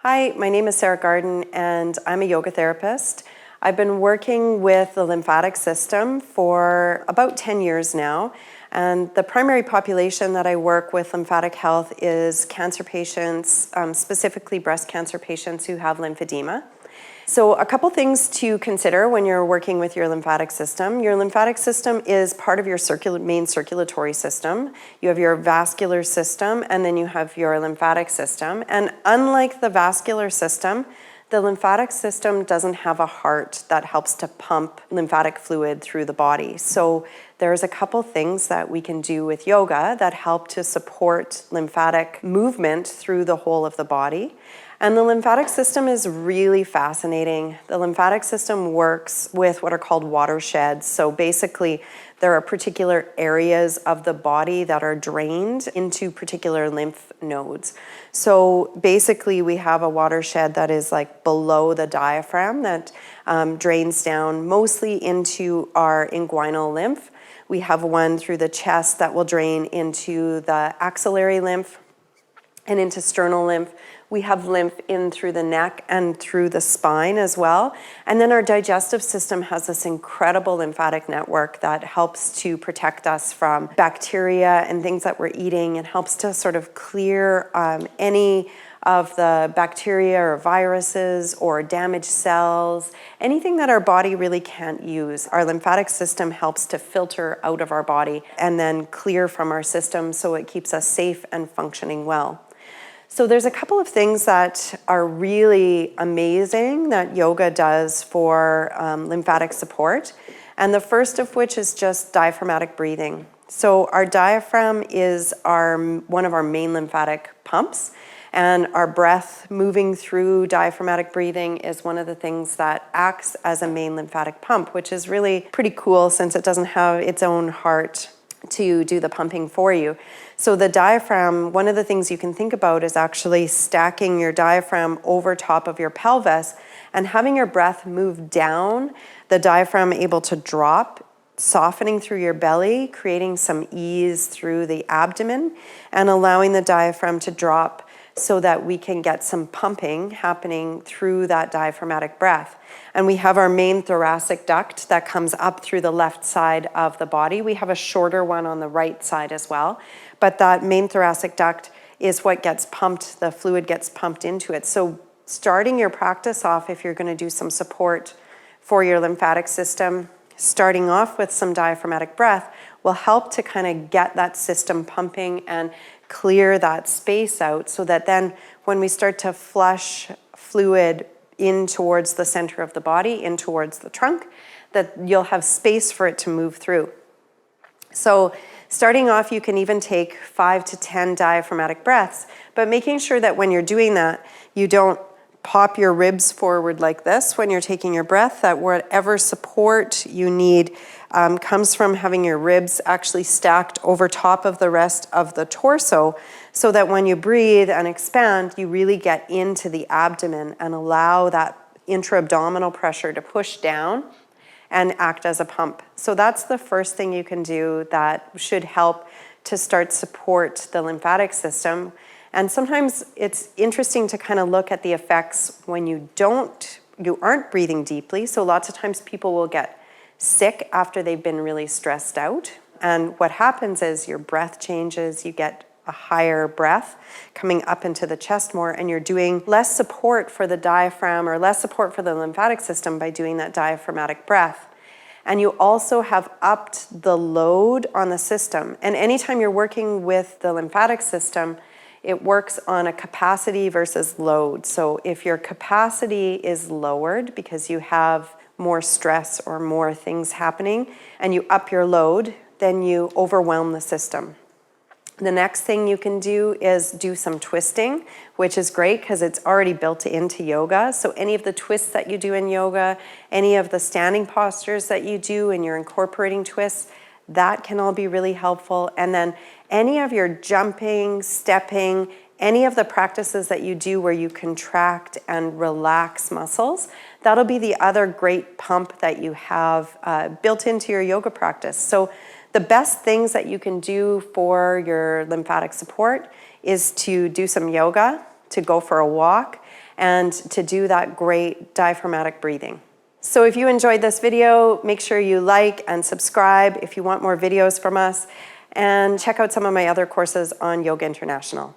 Hi, my name is Sarah Garden and I'm a yoga therapist. I've been working with the lymphatic system for about 10 years now, and the primary population that I work with lymphatic health is cancer patients, specifically breast cancer patients who have lymphedema. So a couple things to consider when you're working with your lymphatic system. Your lymphatic system is part of your main circulatory system. You have your vascular system, and then you have your lymphatic system. And unlike the vascular system, the lymphatic system doesn't have a heart that helps to pump lymphatic fluid through the body. So there's a couple things that we can do with yoga that help to support lymphatic movement through the whole of the body. And the lymphatic system is really fascinating. The lymphatic system works with what are called watersheds. So basically, there are particular areas of the body that are drained into particular lymph nodes. So basically, we have a watershed that is like below the diaphragm that drains down mostly into our inguinal lymph. We have one through the chest that will drain into the axillary lymph and into sternal lymph. We have lymph in through the neck and through the spine as well. And then our digestive system has this incredible lymphatic network that helps to protect us from bacteria and things that we're eating, and helps to sort of clear any of the bacteria or viruses or damaged cells, anything that our body really can't use. Our lymphatic system helps to filter out of our body and then clear from our system so it keeps us safe and functioning well. So there's a couple of things that are really amazing that yoga does for lymphatic support. And the first of which is just diaphragmatic breathing. So our diaphragm is one of our main lymphatic pumps. And our breath moving through diaphragmatic breathing is one of the things that acts as a main lymphatic pump, which is really pretty cool since it doesn't have its own heart to do the pumping for you. So the diaphragm, one of the things you can think about is actually stacking your diaphragm over top of your pelvis and having your breath move down, the diaphragm able to drop, softening through your belly, creating some ease through the abdomen, and allowing the diaphragm to drop so that we can get some pumping happening through that diaphragmatic breath. And we have our main thoracic duct that comes up through the left side of the body. We have a shorter one on the right side as well, but that main thoracic duct is what gets pumped, the fluid gets pumped into it. So starting your practice off, if you're going to do some support for your lymphatic system, starting off with some diaphragmatic breath will help to kind of get that system pumping and clear that space out, so that then when we start to flush fluid in towards the center of the body, in towards the trunk, that you'll have space for it to move through. So starting off, you can even take 5 to 10 diaphragmatic breaths, but making sure that when you're doing that, you don't pop your ribs forward like this when you're taking your breath, that whatever support you need comes from having your ribs actually stacked over top of the rest of the torso, so that when you breathe and expand, you really get into the abdomen and allow that intra-abdominal pressure to push down and act as a pump. So that's the first thing you can do that should help to start support the lymphatic system. And sometimes it's interesting to kind of look at the effects when you aren't breathing deeply. So lots of times people will get sick after they've been really stressed out. And what happens is your breath changes, you get a higher breath coming up into the chest more, and you're doing less support for the diaphragm or less support for the lymphatic system by doing that diaphragmatic breath. And you also have upped the load on the system. And anytime you're working with the lymphatic system, it works on a capacity versus load. So if your capacity is lowered because you have more stress or more things happening, and you up your load, then you overwhelm the system. The next thing you can do is do some twisting, which is great because it's already built into yoga. So any of the twists that you do in yoga, any of the standing postures that you do and you're incorporating twists, that can all be really helpful. And then any of your jumping, stepping, any of the practices that you do where you contract and relax muscles, that'll be the other great pump that you have built into your yoga practice. So the best things that you can do for your lymphatic support is to do some yoga, to go for a walk and to do that great diaphragmatic breathing. So if you enjoyed this video, make sure you like and subscribe if you want more videos from us, and check out some of my other courses on Yoga International.